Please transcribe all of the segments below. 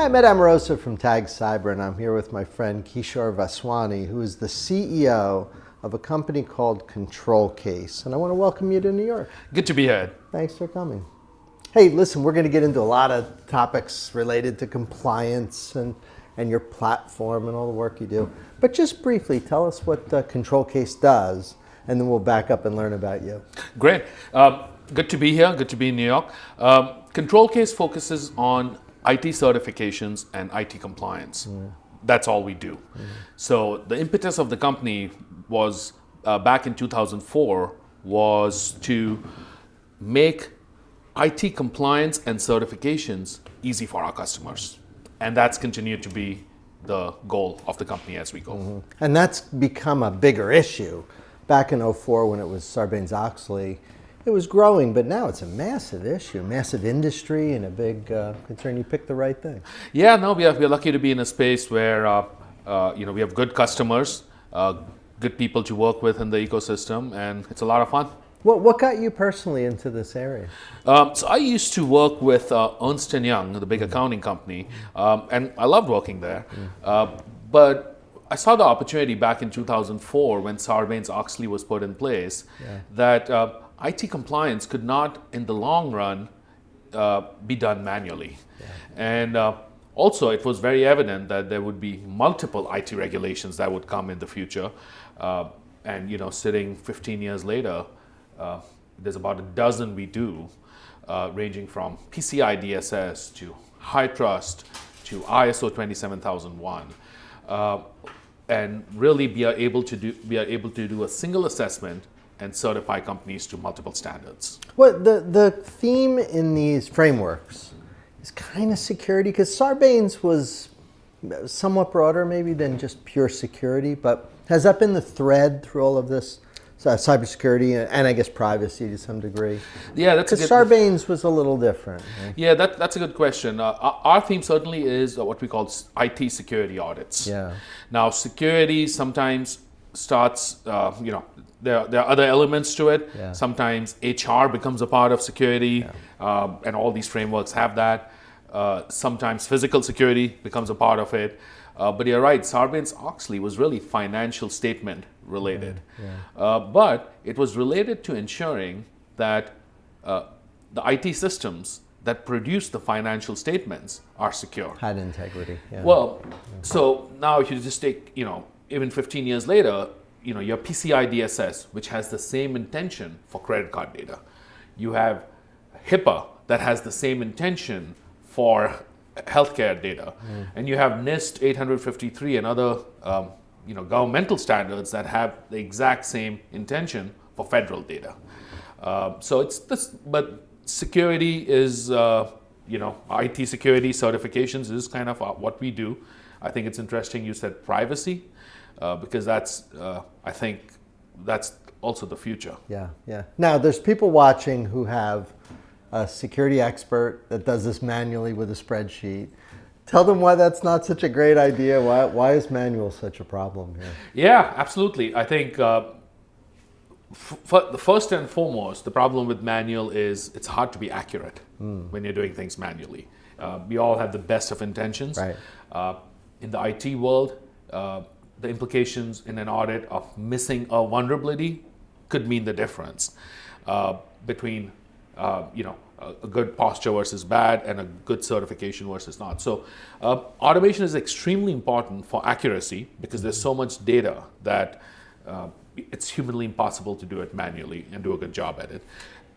Hi, I'm Ed Amoroso from Tag Cyber, and I'm here with my friend Kishor Vaswani, who is the CEO of a company called ControlCase. And I want to welcome you to New York. Good to be here. Thanks for coming. Hey, listen, we're going to get into a lot of topics related to compliance and your platform and all the work you do. But just briefly, tell us what ControlCase does, and then we'll back up and learn about you. Great. Good to be here. Good to be in New York. ControlCase focuses on IT certifications and IT compliance. That's all we do. So the impetus of the company was back in 2004 was to make IT compliance and certifications easy for our customers. And that's continued to be the goal of the company as we go. And that's become a bigger issue. Back in 2004 when it was Sarbanes-Oxley, it was growing, but now it's a massive issue, massive industry, and a big concern. You picked the right thing. Yeah, no, we are lucky to be in a space where we have good customers, good people to work with in the ecosystem, and it's a lot of fun. What got you personally into this area? So I used to work with Ernst & Young, the big accounting company, and I loved working there. But I saw the opportunity back in 2004 when Sarbanes-Oxley was put in place that IT compliance could not, in the long run, be done manually. And also, it was very evident that there would be multiple IT regulations that would come in the future. And sitting 15 years later, there's about a dozen we do, ranging from PCI DSS to high trust to ISO 27001, and really we are able to do a single assessment and certify companies to multiple standards. Well, the theme in these frameworks is kind of security, because Sarbanes was somewhat broader maybe than just pure security, but has that been the thread through all of this? Cybersecurity and I guess privacy to some degree. Yeah, that's because Sarbanes was a little different. Right? Yeah, that's a good question. Our theme certainly is what we call IT security audits. Yeah. Now, security sometimes starts. There are other elements to it. Yeah. Sometimes HR becomes a part of security, and all these frameworks have that. Sometimes physical security becomes a part of it. But you're right, Sarbanes-Oxley was really financial statement related. But it was related to ensuring that the IT systems that produce the financial statements are secure. Had integrity. Yeah. Well, so now if you just take, even 15 years later, your PCI DSS, which has the same intention for credit card data. You have HIPAA that has the same intention for healthcare data. And you have NIST 853 and other governmental standards that have the exact same intention for federal data. So it's this, but security is, IT security certifications is kind of what we do. I think it's interesting you said privacy, because that's, I think that's also the future. Yeah. Now, there's people watching who have a security expert that does this manually with a spreadsheet. Tell them why that's not such a great idea. Why is manual such a problem here? Yeah, absolutely. I think the first and foremost, the problem with manual is it's hard to be accurate when you're doing things manually. We all have the best of intentions. Right. In the IT world, the implications in an audit of missing a vulnerability could mean the difference between a good posture versus bad and a good certification versus not. So automation is extremely important for accuracy because there's so much data that it's humanly impossible to do it manually and do a good job at it.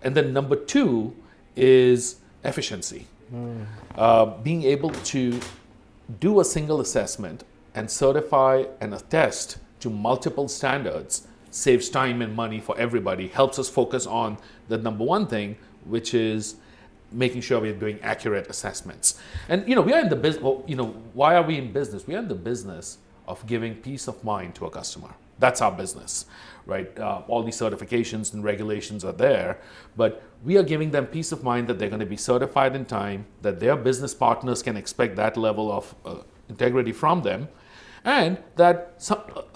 And then number two is efficiency. Being able to do a single assessment and certify and attest to multiple standards saves time and money for everybody, helps us focus on the number one thing, which is making sure we're doing accurate assessments. And we are in the business. Why are we in business? We are in the business of giving peace of mind to a customer. That's our business, right? All these certifications and regulations are there, but we are giving them peace of mind that they're going to be certified in time, that their business partners can expect that level of integrity from them, and that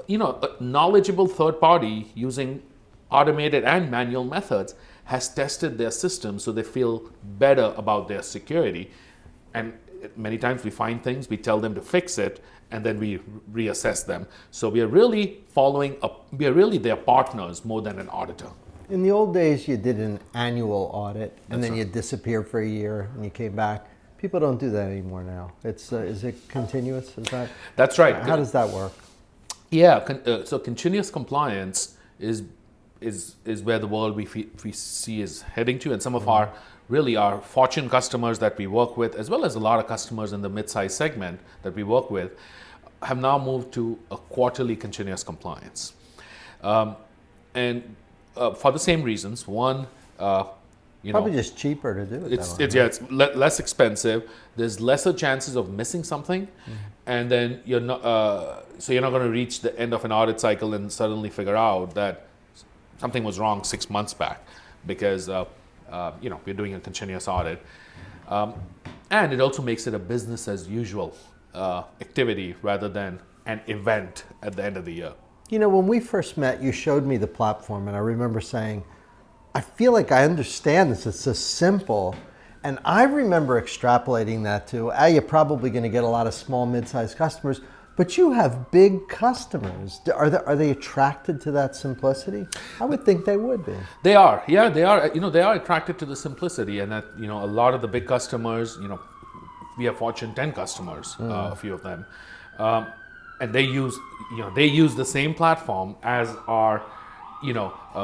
a knowledgeable third party using automated and manual methods has tested their system so they feel better about their security. And many times we find things, we tell them to fix it, and then we reassess them. So we are really we are really their partners more than an auditor. In the old days, you did an annual audit, and That's then right. you disappeared for a year, and you came back. People don't do that anymore now. Is it continuous? That's right. How does that work? Yeah, so continuous compliance is where the world we see is heading to, and some of our Fortune customers that we work with, as well as a lot of customers in the mid-size segment that we work with, have now moved to a quarterly continuous compliance, and for the same reasons. One, Probably just cheaper to do it. it's less expensive. There's lesser chances of missing something, and then you're not going to reach the end of an audit cycle and suddenly figure out that something was wrong 6 months back, because we're doing a continuous audit, and it also makes it a business as usual activity rather than an event at the end of the year. When we first met, you showed me the platform, and I remember saying, I feel like I understand this. It's so simple. And I remember extrapolating that to, you're probably going to get a lot of small, mid-sized customers, but you have big customers. Are they attracted to that simplicity? I would think they would be. They are, yeah, they are. They are attracted to the simplicity, and that a lot of the big customers, we have Fortune 10 customers, a few of them, and they use the same platform as our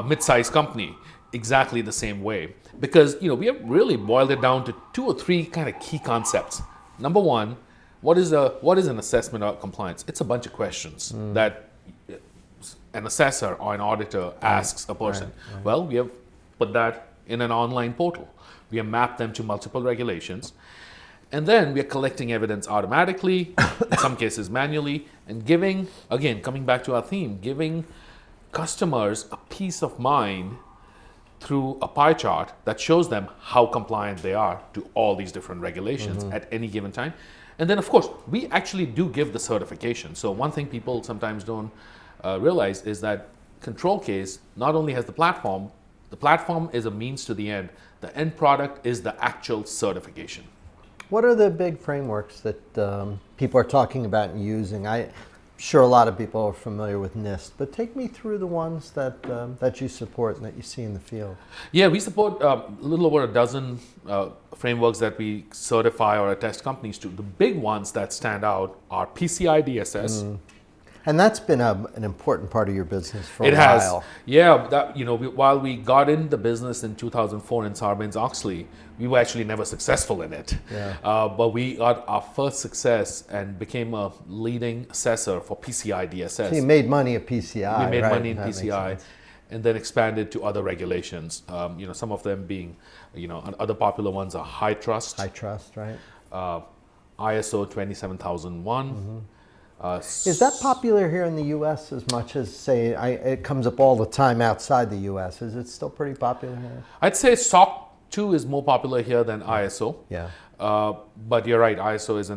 mid-sized company, exactly the same way, because we have really boiled it down to 2 or 3 kind of key concepts. Number one, what is an assessment of compliance? It's a bunch of questions that an assessor or an auditor asks a person. Right. Well, we have put that in an online portal. We have mapped them to multiple regulations, and then we are collecting evidence automatically, in some cases manually, and coming back to our theme, giving customers a peace of mind through a pie chart that shows them how compliant they are to all these different regulations at any given time. And then, of course, we actually do give the certification. So one thing people sometimes don't realize is that ControlCase not only has the platform is a means to the end. The end product is the actual certification. What are the big frameworks that people are talking about and using? I'm sure a lot of people are familiar with NIST, but take me through the ones that you support and that you see in the field. Yeah, we support a little over a dozen frameworks that we certify or attest companies to. The big ones that stand out are PCI DSS. And that's been an important part of your business for a while. It has. Yeah, while we got in the business in 2004 in Sarbanes-Oxley, we were actually never successful in it. Yeah. But we got our first success and became a leading assessor for PCI DSS. So you made money at PCI. We made right? money in That makes PCI, sense. and then expanded to other regulations. Some of them being, other popular ones are High Trust, High trust, right? ISO 27001. Is that popular here in the U.S. as much as, say, it comes up all the time outside the U.S.? Is it still pretty popular here? I'd say SOC 2 is more popular here than ISO. Yeah. But you're right, ISO is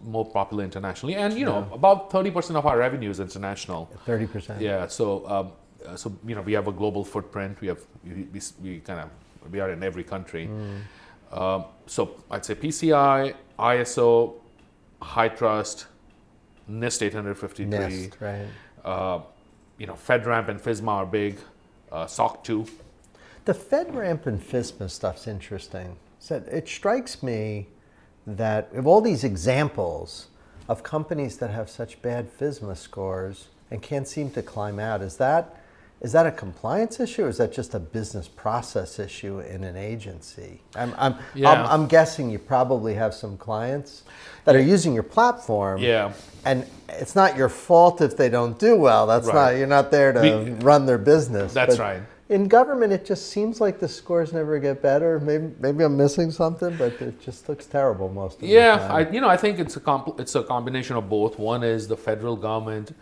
more popular internationally, and about 30% of our revenue is international. 30%. Yeah. So we have a global footprint. We are in every country. So I'd say PCI, ISO, High Trust, NIST 853. NIST, right. FedRAMP and FISMA are big. SOC 2. The FedRAMP and FISMA stuff's interesting. So it strikes me that of all these examples of companies that have such bad FISMA scores and can't seem to climb out, is that a compliance issue, or is that just a business process issue in an agency? I'm guessing you probably have some clients that are using your platform. Yeah. And it's not your fault if they don't do well. That's Right. you're not there to run their business. That's But right. in government, it just seems like the scores never get better. Maybe I'm missing something, but it just looks terrible most of the time. I think it's a combination of both. One is the federal government,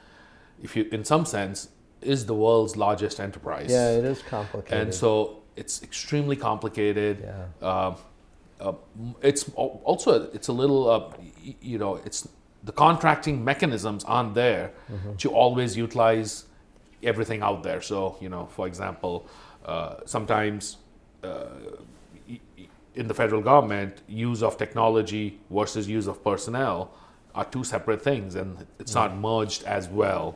in some sense, is the world's largest enterprise. Yeah, it is complicated. And so it's extremely complicated. Yeah. It's also a little it's the contracting mechanisms aren't there to always utilize everything out there. So for example, sometimes in the federal government, use of technology versus use of personnel are two separate things, and it's not merged as well.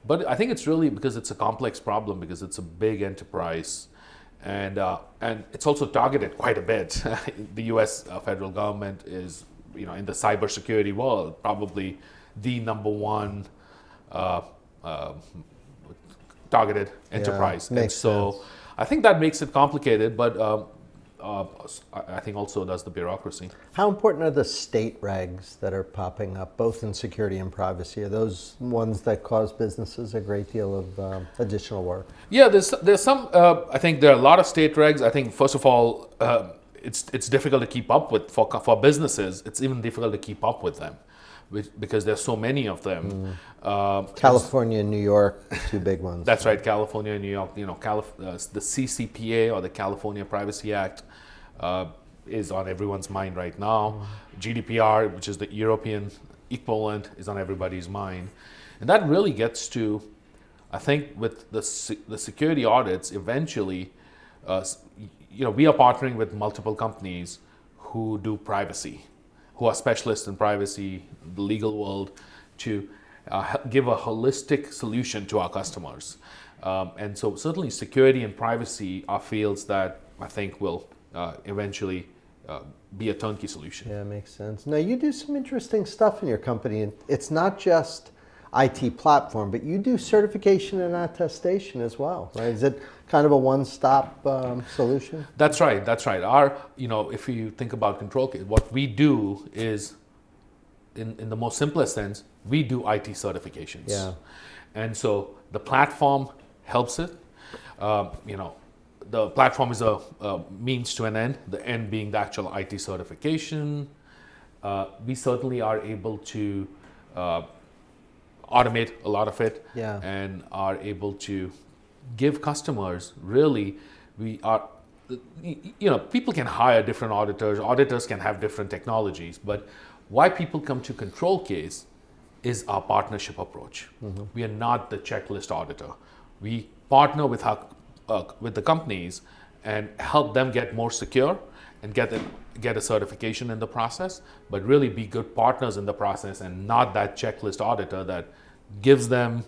But I think it's really because it's a complex problem, because it's a big enterprise, and it's also targeted quite a bit. The U.S. Federal government is, in the cybersecurity world, probably the number one targeted enterprise. And so sense. I think that makes it complicated, but I think also does the bureaucracy. How important are the state regs that are popping up, both in security and privacy? Are those ones that cause businesses a great deal of additional work? Yeah, there's some. I think there are a lot of state regs. I think first of all, it's difficult to keep up with for businesses. It's even difficult to keep up with them, because there's so many of them. California and New York, two big ones. That's right, California and New York. The CCPA, or the California Privacy Act, is on everyone's mind right now. GDPR, which is the European equivalent, is on everybody's mind. And that really gets to, I think, with the security audits, eventually, we are partnering with multiple companies who do privacy, who are specialists in privacy, the legal world, to give a holistic solution to our customers. And so certainly security and privacy are fields that I think will eventually be a turnkey solution. Yeah, makes sense. Now, you do some interesting stuff in your company. And it's not just IT platform, but you do certification and attestation as well, right? Is it kind of a one-stop solution? That's right. That's right. If you think about ControlCase, what we do is, in the most simplest sense, we do IT certifications. Yeah. And so the platform helps it. The platform is a means to an end, the end being the actual IT certification. We certainly are able to automate a lot of it, Yeah. and are able to give customers, really, people can hire different auditors can have different technologies, but why people come to ControlCase is our partnership approach. We are not the checklist auditor. We partner with the companies and help them get more secure and get a certification in the process, but really be good partners in the process, and not that checklist auditor that gives them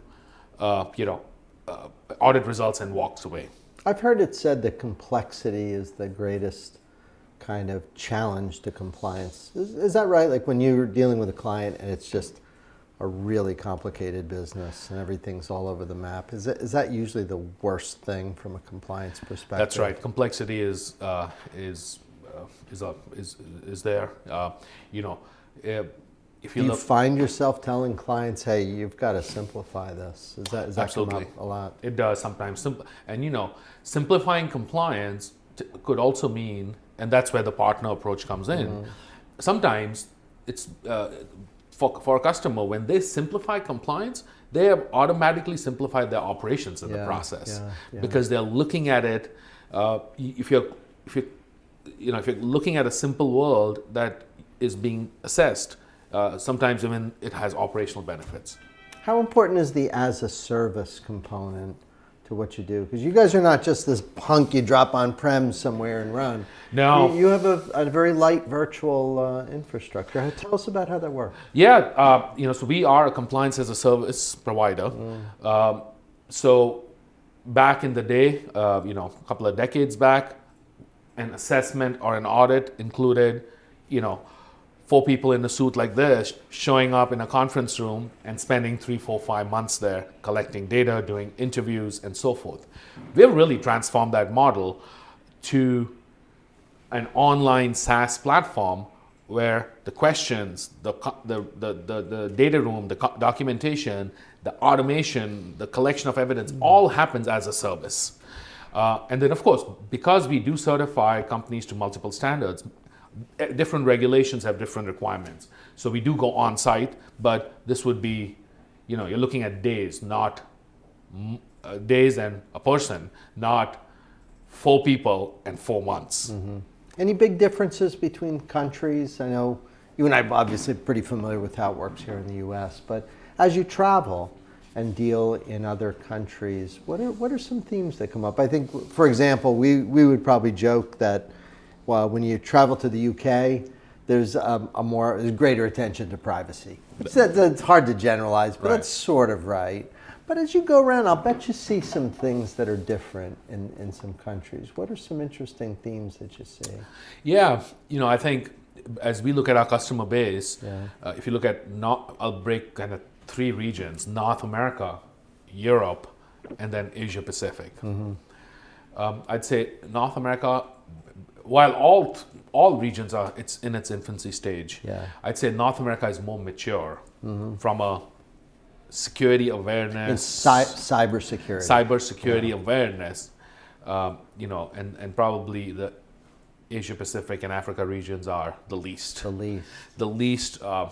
audit results and walks away. I've heard it said that complexity is the greatest kind of challenge to compliance. Is that right? Like when you're dealing with a client and it's just a really complicated business and everything's all over the map, is that usually the worst thing from a compliance perspective? That's right. Complexity is there. If Do you find yourself telling clients, "Hey, you've got to simplify this"? Does that Absolutely. come up a lot? It does sometimes. And simplifying compliance could also mean, and that's where the partner approach comes in. Sometimes it's for a customer, when they simplify compliance, they have automatically simplified their operations in the process, because they're looking at it. If you're looking at a simple world that is being assessed, sometimes even it has operational benefits. How important is the as-a-service component to what you do? Because you guys are not just this punk you drop on-prem somewhere and run. No. You have a very light virtual infrastructure. Tell us about how that works. Yeah, so we are a compliance as a service provider. So back in the day, a couple of decades back, an assessment or an audit included, 4 people in a suit like this showing up in a conference room and spending 3, 4, 5 months there collecting data, doing interviews, and so forth. We've really transformed that model to an online SaaS platform where the questions, the data room, the documentation, the automation, the collection of evidence, all happens as a service. And then, of course, because we do certify companies to multiple standards, different regulations have different requirements. So we do go on site, but this would be, you're looking at days, not days and a person, not 4 people and 4 months. Any big differences between countries? I know you and I are obviously pretty familiar with how it works here in the US, but as you travel and deal in other countries, what are some themes that come up? I think, for example, we would probably joke that well, when you travel to the UK, there's there's greater attention to privacy. It's hard to generalize, but that's sort of right. But as you go around, I'll bet you see some things that are different in some countries. What are some interesting themes that you see? Yeah, I think as we look at our customer base, if you look at, I'll break kind of 3 regions: North America, Europe, and then Asia Pacific. I'd say North America, while all regions it's in its infancy stage. I'd say North America is more mature from a security awareness, cybersecurity awareness, and probably the Asia Pacific and Africa regions are the least, I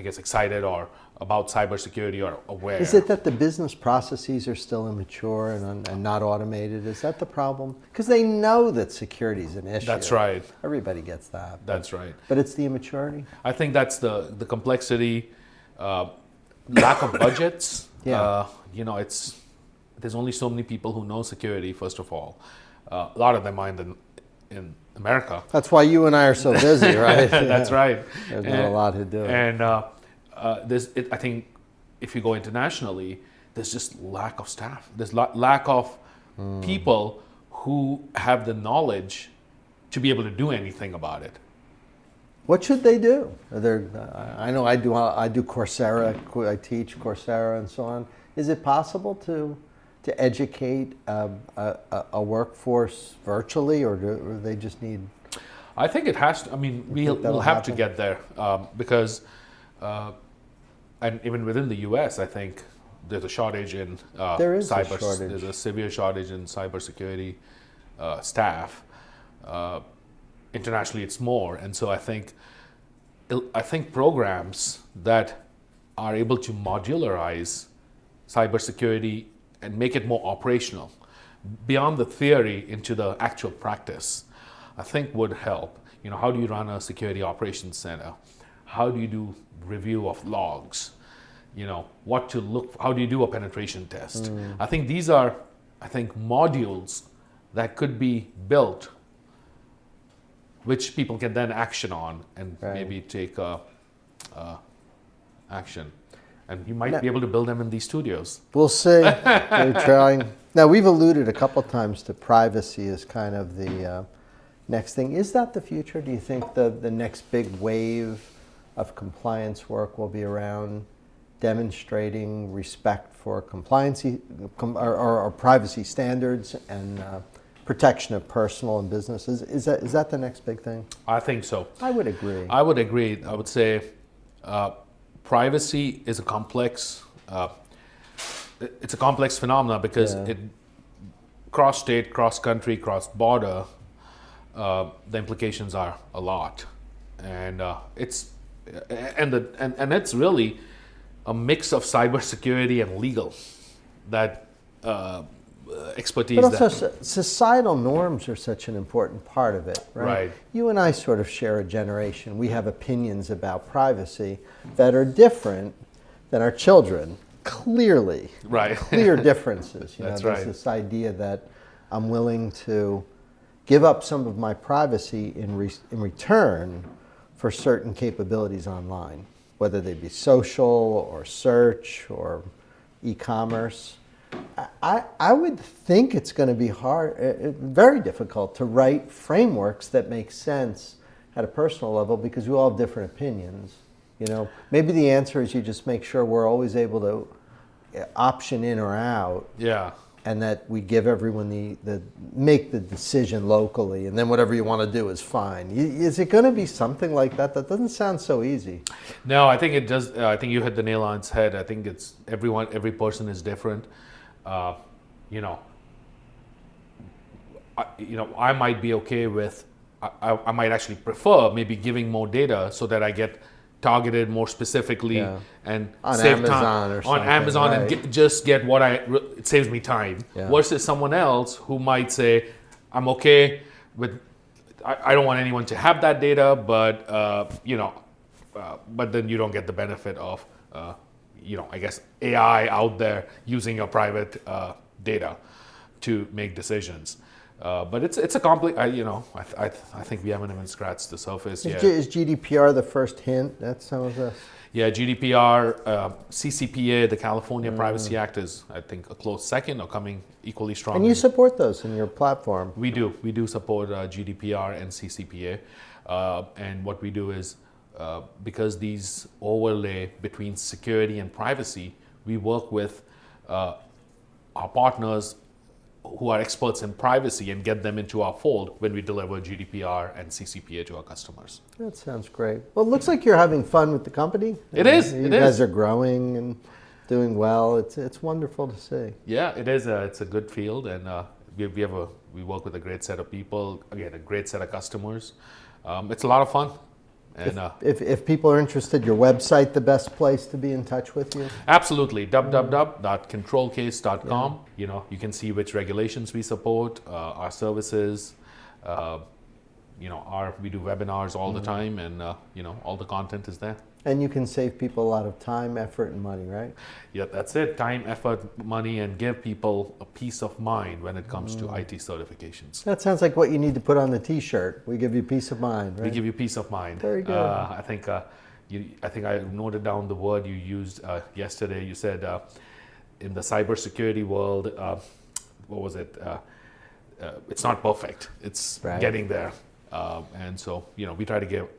guess, excited or about cybersecurity or aware. Is it that the business processes are still immature and not automated? Is that the problem? Because they know that security is an issue. That's right. Everybody gets that. That's right. But it's the immaturity? I think that's the complexity, lack of budgets. There's only so many people who know security, first of all. A lot of them are in America. That's why you and I are so busy, right? That's right. There's not a lot to do. And I think if you go internationally, there's just lack of staff. There's lack of people who have the knowledge to be able to do anything about it. What should they do? I know I do Coursera. I teach Coursera and so on. Is it possible to educate a workforce virtually, or do they just need? I think it has to. I mean, we'll have to get there because, and even within the U.S., I think there's a shortage in cyber. There's a severe shortage in cybersecurity staff. Internationally, it's more, and so I think programs that are able to modularize cybersecurity and make it more operational, beyond the theory into the actual practice, I think would help. How do you run a security operations center? How do you do review of logs? What to look. How do you do a penetration test? I think these are, modules that could be built, which people can then action on and maybe take action. And you might be able to build them in these studios. We'll see. We're trying. Now, we've alluded a couple times to privacy as kind of the next thing. Is that the future? Do you think the next big wave of compliance work will be around demonstrating respect for compliance or privacy standards and protection of personal and businesses? Is that the next big thing? I think so. I would agree. I would say privacy is a complex. It's a complex phenomenon because it cross-state, cross-country, cross-border. The implications are a lot, and it's really a mix of cybersecurity and legal that expertise. But also, societal norms are such an important part of it, right? You and I sort of share a generation. We have opinions about privacy that are different than our children. Clearly, clear differences. That's there's this idea that I'm willing to give up some of my privacy in return for certain capabilities online, whether they be social or search or e-commerce. I would think it's going to be very difficult to write frameworks that make sense at a personal level because we all have different opinions. Maybe the answer is you just make sure we're always able to option in or out. And that we give everyone make the decision locally, and then whatever you want to do is fine. Is it going to be something like that? That doesn't sound so easy. No, I think it does. I think you hit the nail on its head. I think it's every person is different. I might be okay with. I might actually prefer maybe giving more data so that I get targeted more specifically and on save Amazon time or something, on Amazon right. and just get what it saves me time versus someone else who might say I'm okay with I don't want anyone to have that data, but but then you don't get the benefit of I guess AI out there using your private data to make decisions. But it's a complex. I think we haven't even scratched the surface yet. Is GDPR the first hint at some of this? Yeah, GDPR, CCPA, the California Privacy Act is, I think, a close second or coming equally strong. And you support those in your platform. We do support GDPR and CCPA. And what we do is, because these overlay between security and privacy, we work with our partners who are experts in privacy and get them into our fold when we deliver GDPR and CCPA to our customers. That sounds great. Well, it looks like you're having fun with the company. It is. You guys are growing and doing well. It's wonderful to see. Yeah, it is. It's a good field, and we work with a great set of people. Again, a great set of customers. It's a lot of fun. And if people are interested, your website the best place to be in touch with you? Absolutely, www.controlcase.com. Yeah. You can see which regulations we support, our services. We do webinars all the time, and all the content is there. And you can save people a lot of time, effort, and money, right? Yeah, that's it. Time, effort, money, and give people a peace of mind when it comes to IT certifications. That sounds like what you need to put on the T-shirt. We give you peace of mind, right? We give you peace of mind. Very good. I think I noted down the word you used yesterday. You said in the cybersecurity world, what was it? It's not perfect. It's getting there. And so, we try to give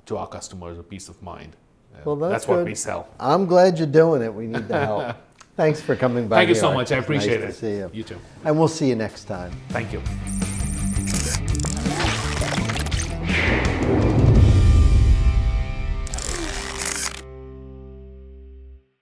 to our customers a peace of mind. Well, that's what we sell. I'm glad you're doing it. We need the help. Thanks for coming by. Thank you so much. I appreciate it. Nice to see you. You too. And we'll see you next time. Thank you.